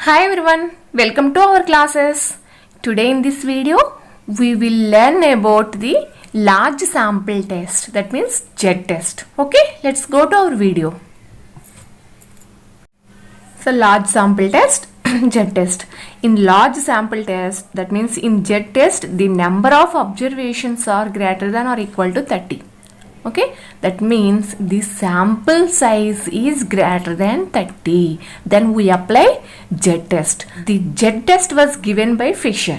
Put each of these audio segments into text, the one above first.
Hi everyone, welcome to our classes. Today in this video, we will learn about the large sample test, that means Z test. Okay, let's go to our video. So large sample test, Z test. In large sample test, that means in Z test, the number of observations are greater than or equal to 30. Okay, that means the sample size is greater than 30. Then we apply Z test. The Z test was given by Fisher.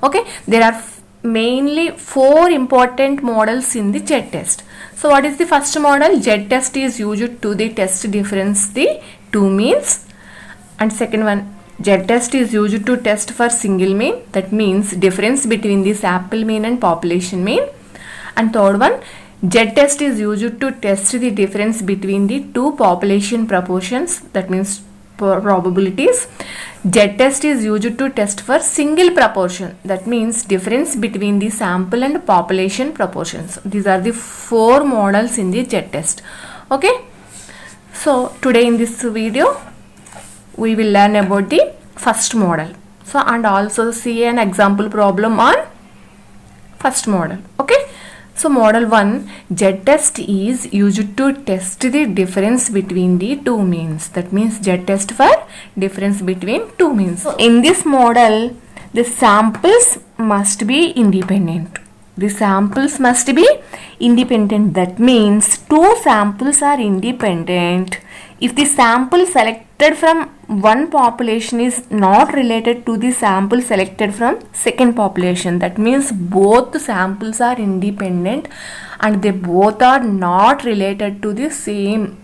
Okay, there are mainly 4 important models in the Z test. So what is the first model? Z test is used to the test difference the two means. And second one, Z test is used to test for single mean, that means difference between the sample mean and population mean. And third one, Z test is used to test the difference between the two population proportions, that means probabilities. Z test is used to test for single proportion, that means difference between the sample and population proportions. These are the 4 models in the Z test. Okay, so today in this video we will learn about the first model. So and also see an example problem on first model. Okay, so model 1, Z test is used to test the difference between the two means, that means Z test for difference between two means. So in this model, the samples must be independent. The samples must be independent, that means two samples are independent. If the sample selected from one population is not related to the sample selected from second population, that means both samples are independent and they both are not related to the same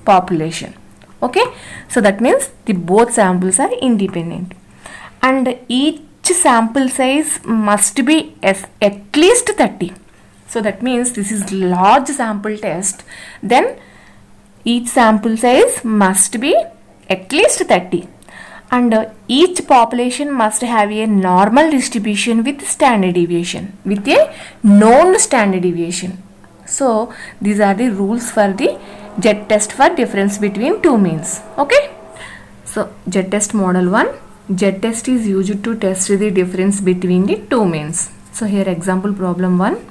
population. Okay, so that means the both samples are independent and each sample size must be at least 30. So that means this is large sample test, then each sample size must be at least 30 and each population must have a normal distribution with standard deviation, with a known standard deviation. So these are the rules for the Z test for difference between two means. Okay, so Z test model 1, Z test is used to test the difference between the two means. So here example problem 1.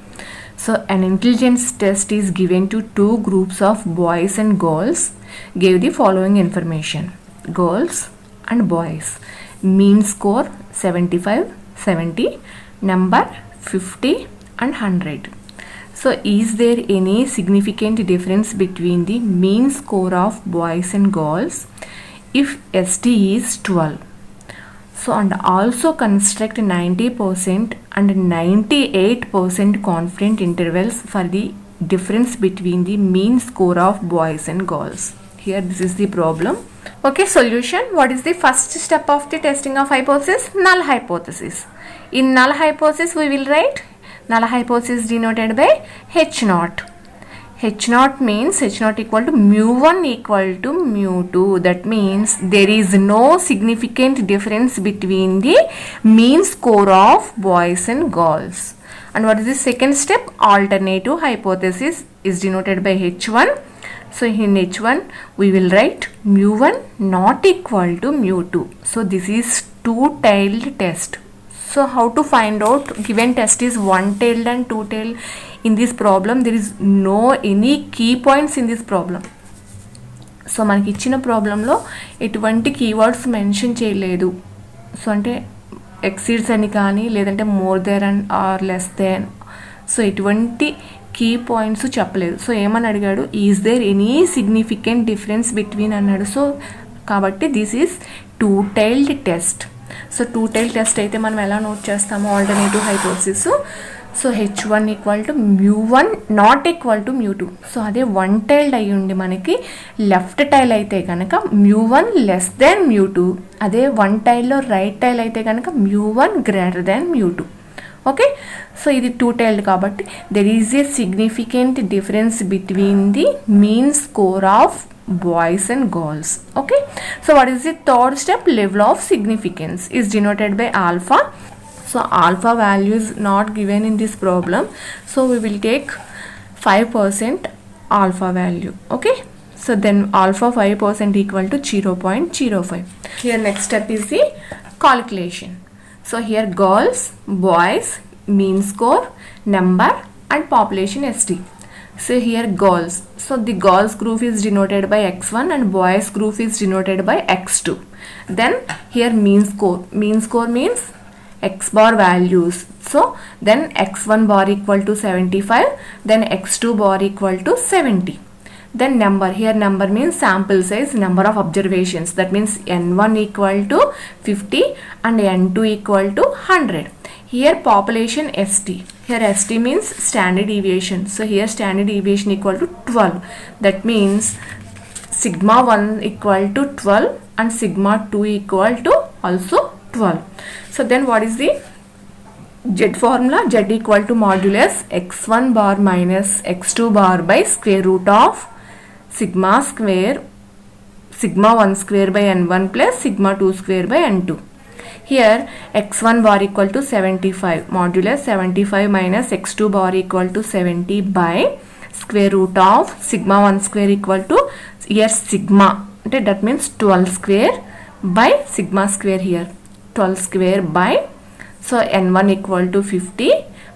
So an intelligence test is given to two groups of boys and girls. Gave the following information. Girls and boys. Mean score 75, 70, number 50 and 100. So is there any significant difference between the mean score of boys and girls if ST is 12? So and also construct 90% and 98% confident intervals for the difference between the mean score of boys and girls. Here this is the problem. Okay, solution. What is the first step of the testing of hypothesis? Null hypothesis. In null hypothesis we will write null hypothesis denoted by H naught. H naught means H naught equal to mu1 equal to mu2. That means there is no significant difference between the mean score of boys and girls. And what is the second step? Alternative hypothesis is denoted by H1. So in H1 we will write mu1 not equal to mu2. So this is two-tailed test. So how to find out given test is one-tailed and two-tailed? In this problem there is no any key points in this problem. So మనకి ఇచ్చిన ప్రాబ్లంలో ఎటువంటి keywords mention చేయలేదు. So అంటే exceeds అని కానీ లేదంటే more than and or less than, so ఎటువంటి కీ పాయింట్స్ చెప్పలేదు. సో ఏమని అడిగాడు, is there any significant difference between అన్నాడు. సో కాబట్టి this is two tailed test. So two tailed test అయితే మనం ఎలా నోట్ చేస్తాము alternative hypothesis. So H1 equal to mu1 not equal to mu2. So అదే వన్ టైల్డ్ అయ్యి ఉండి మనకి లెఫ్ట్ టైల్ అయితే కనుక mu1 లెస్ దెన్ mu2. అదే వన్ టైల్లో రైట్ టైల్ అయితే కనుక mu1 greater than mu2. Okay, so ఇది టూ టైల్డ్ కాబట్టి there is a significant difference between the mean score of boys and girls. Okay, so what is the third step? Level of significance is denoted by alpha. So alpha value is not given in this problem, so we will take 5% alpha value. Okay, So then alpha 5% equal to 0.05. Here next step is the calculation. So here girls, boys, mean score, number and population ST. So here girls. So the girls group is denoted by x1 and boys group is denoted by x2. Then here mean score. Mean score means x bar values. So then x1 bar equal to 75. Then x2 bar equal to 70. Then number, here number means sample size, number of observations. That means n1 equal to 50 and n2 equal to 100. Here population ST. Here ST means standard deviation. So here standard deviation equal to 12. That means sigma 1 equal to 12 and sigma 2 equal to also 12. So then what is the Z formula? Z equal to modulus x1 bar minus x2 bar by square root of sigma square, sigma 1 square by n1 plus sigma 2 square by n2. Here x1 bar equal to 75, modulus 75 minus x2 bar equal to 70 by square root of sigma 1 square equal to, here sigma, okay, that means 12 square by sigma square, here 12 square by, so n1 equal to 50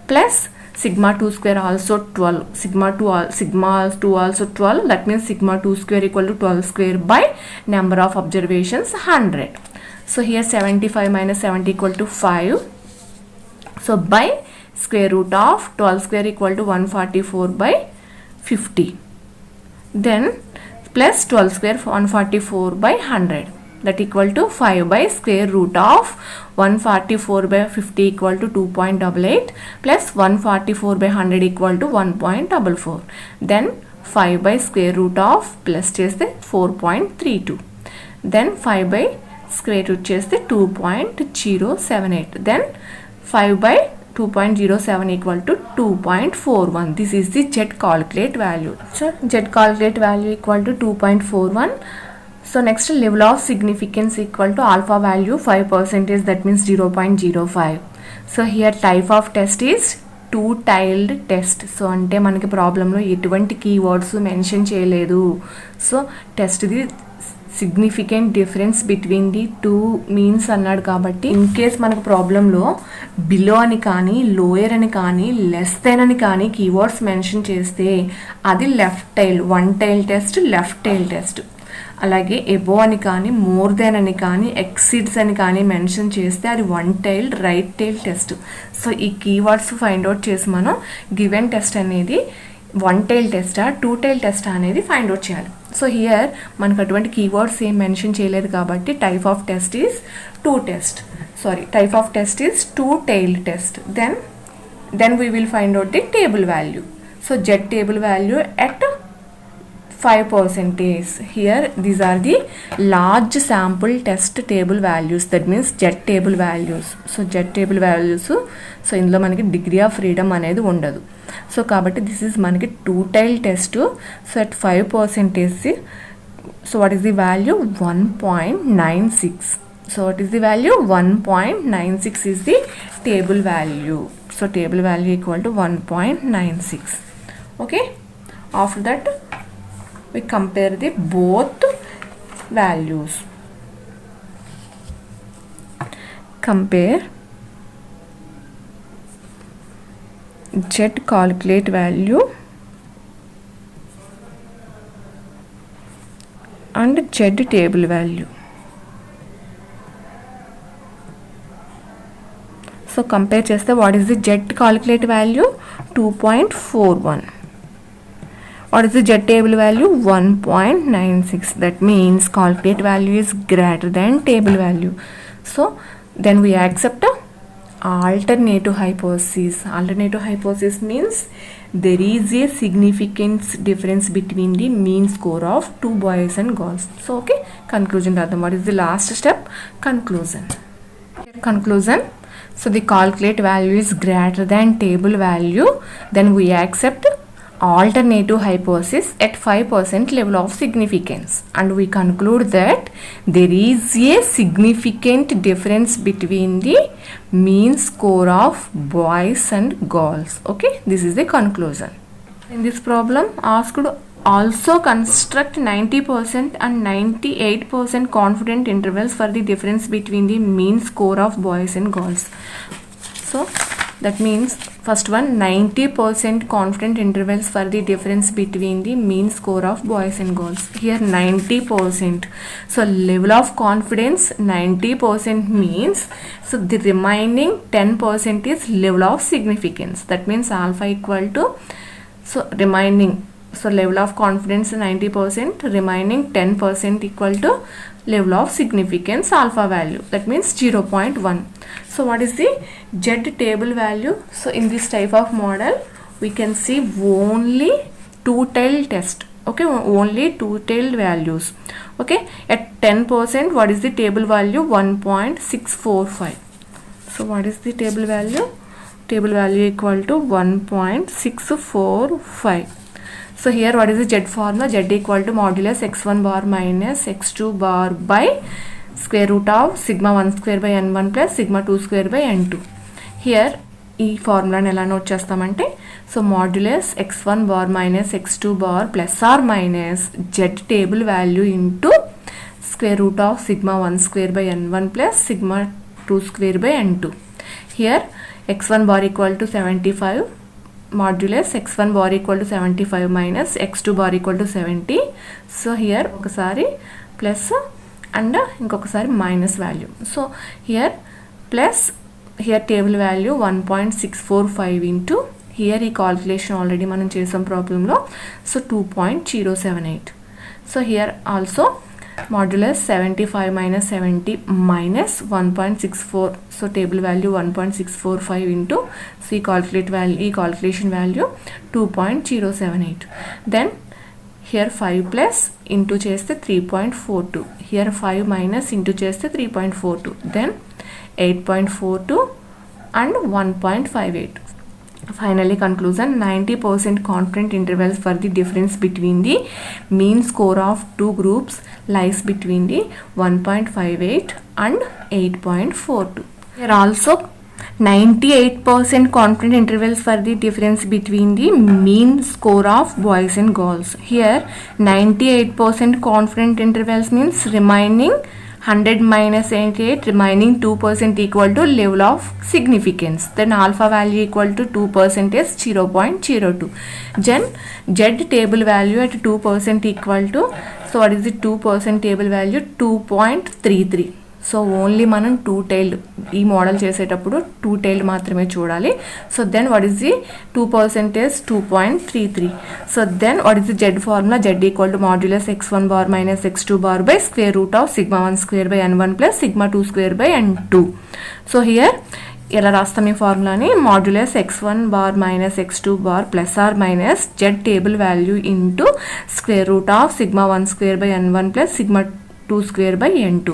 plus sigma 2 square also 12, sigma 2 also 12, that means sigma 2 square equal to 12 square by number of observations 100. So here 75 minus 70 equal to 5. So by square root of 12 square equal to 144 by 50. Then plus 12 square 144 by 100. That equal to 5 by square root of 144 by 50 equal to 2.88 plus 144 by 100 equal to 1.44. Then 5 by square root of plus cheste 4.32. Then 5 by square root cheste 2.078. Then 5 by 2.07 equal to 2.41. This is the Z calculate value. So Z calculate value equal to 2.41. So next, level of significance equal to alpha value 5%, that means 0.05. So here type of test is two-tailed test. So ante manaki problem lo etuvanti keywords mention cheyaledu. So test the significant difference between the two means అన్నాడు కాబట్టి in case మనకు ప్రాబ్లంలో below అని కానీ lower అని కానీ less than అని కానీ కీవర్డ్స్ మెన్షన్ చేస్తే అది left tail, one tail test, left tail test. అలాగే ఎబో అని కానీ మోర్ దెన్ అని కానీ ఎక్సిడ్స్ అని కానీ మెన్షన్ చేస్తే అది one tail, right tail test. So ఈ కీవర్డ్స్ ఫైండ్ అవుట్ చేసి మనం గివెన్ టెస్ట్ అనేది వన్ టైల్ టెస్టా, టూ టైల్ టెస్టా అనేది ఫైండ్ అవుట్ చేయాలి. సో హియర్ మనకు అటువంటి కీవర్డ్స్ ఏం మెన్షన్ చేయలేదు కాబట్టి type of test is type of test is two tailed test. Then we will find out the table value. So z table value at 5%. Here these are the large sample test table values, that means Z table values. So Z table values, so ఇందులో మనకి degree of freedom అనేది ఉండదు. So కాబట్టి this is మనకి two tile test. So at 5%, so what is the value 1.96. So what is the value 1.96 is the table value. So table value equal to 1.96. Okay, after that we compare the both values. Compare Z calculate value and Z table value. So compare cheste what is the Z calculate value 2.41. What is the Z table value 1.96. That means calculate value is greater than table value. So then we accept alternative hypothesis. Alternative hypothesis means there is a significant difference between the mean score of two boys and girls. So okay, conclusion radham. What is the last step? Conclusion. So the calculate value is greater than table value. Then we accept alternative hypothesis at 5% level of significance, and we conclude that there is a significant difference between the mean score of boys and girls. Okay, this is the conclusion. In this problem asked also construct 90% and 98% confident intervals for the difference between the mean score of boys and girls. So that means first one, 90% confident intervals for the difference between the mean score of boys and girls. Here 90%. So level of confidence 90% means, so the remaining 10% is level of significance. That means alpha equal to, so remaining, so level of confidence 90%, remaining 10% equal to level of significance alpha value. That means 0.1. So what is the Z table value? So in this type of model, we can see only two-tailed test. Okay, only two-tailed values. Okay, at 10%, what is the table value? 1.645. So what is the table value? Table value equal to 1.645. So here what is the Z formula? Z equal to modulus x1 bar minus x2 bar by square root of sigma 1 square by n1 plus sigma 2 square by n2. Here ఈ ఫార్ములాని ఎలా note చేస్తామంటే, so modulus x1 bar minus x2 bar plus or minus z table value into square root of sigma 1 square by n1 plus sigma 2 square by n2. Here x1 bar equal to 75 modulus x1 bar equal to 75 minus x2 bar equal to 70. So here ఒకసారి plus and ఇంకొకసారి minus value. So here plus, here table value 1.645 into, here ఈ calculation already మనం చేసాం ప్రాబ్లంలో, so 2.078. So here also modulus 75 minus 70 minus 1.64. So table value 1.645 into, see calculate value, calculation value 2.078. Then here 5 plus into cheste 3.42. Here 5 minus into cheste 3.42. Then 8.42 and 1.58. Finally conclusion, 90% confident intervals for the difference between the mean score of two groups lies between the 1.58 and 8.42. Here also 98% confident intervals for the difference between the mean score of boys and girls. Here 98% confident intervals means remaining 100 minus 88, remaining 2% equal to level of significance. Then alpha value equal to 2% is 0.02. Then Z table value at 2% equal to, so what is the 2% table value? 2.33. So only మనం two tailed ఈ model చేసేటప్పుడు two tailed మాత్రమే చూడాలి. So then what is the 2% 2.33. So then what is the Z formula? Z equal to modulus x1 bar minus x2 bar by square root of sigma 1 square by n1 plus sigma 2 square by n2. So here ఎలా రాస్తాం ఈ ఫార్ములాని? Modulus x1 bar minus x2 bar plus or minus Z table value into square root of sigma 1 square by n1 plus sigma 2 square by n2.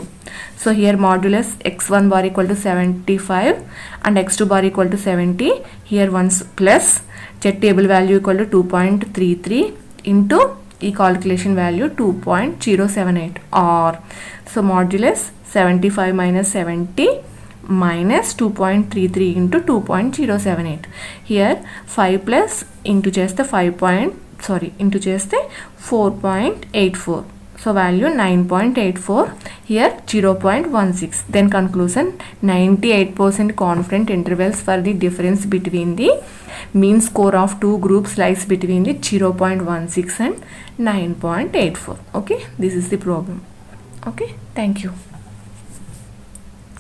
So here modulus x1 bar equal to 75 and x2 bar equal to 70. Here once plus z table value equal to 2.33 into e calculation value 2.078, or so modulus 75 minus 70 minus 2.33 into 2.078. Here 5 plus into just the 4.84. So value 9.84, here 0.16. Then conclusion, 98% confident intervals for the difference between the mean score of two groups lies between the 0.16 and 9.84. Okay, this is the problem. Okay, thank you.